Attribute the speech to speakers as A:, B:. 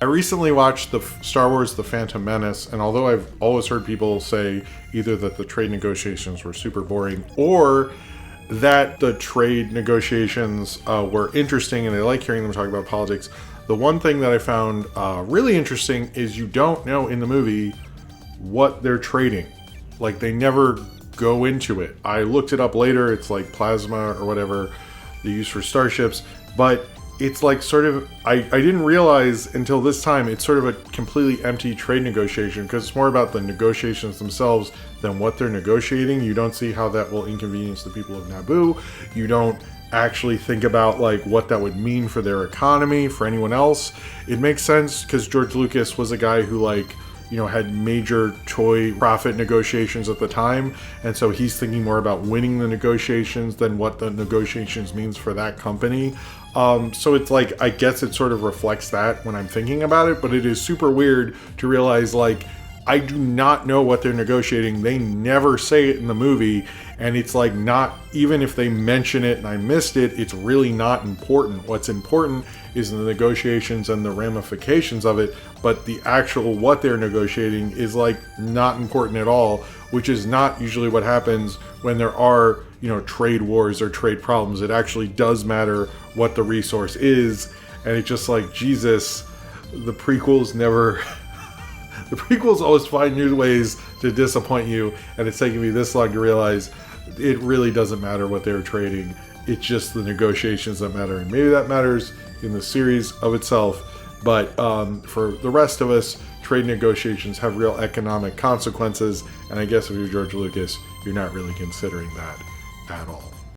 A: I recently watched the Star Wars The Phantom Menace, and although I've always heard people say either that the trade negotiations were super boring or that the trade negotiations were interesting and I like hearing them talk about politics, the one thing that I found really interesting is you don't know in the movie what they're trading. Like, they never go into it. I looked it up later. It's like plasma or whatever they use for starships, but it's like sort of, I didn't realize until this time, it's sort of a completely empty trade negotiation because it's more about the negotiations themselves than what they're negotiating. You don't see how that will inconvenience the people of Naboo. You don't actually think about like what that would mean for their economy, for anyone else. It makes sense because George Lucas was a guy who, like, you know, had major toy profit negotiations at the time, and so he's thinking more about winning the negotiations than what the negotiations means for that company. So it's like, I guess it sort of reflects that when I'm thinking about it, but it is super weird to realize, like, I do not know what they're negotiating. They never say it in the movie, and it's like, not even if they mention it and I missed it, it's really not important. What's important is the negotiations and the ramifications of it, but the actual what they're negotiating is like not important at all, which is not usually what happens when there are, you know, trade wars or trade problems. It actually does matter what the resource is, and it's just like, Jesus, the prequels never... The prequels always find new ways to disappoint you, and it's taken me this long to realize it really doesn't matter what they're trading. It's just the negotiations that matter, and maybe that matters in the series of itself, but for the rest of us, trade negotiations have real economic consequences, and I guess if you're George Lucas, you're not really considering that at all.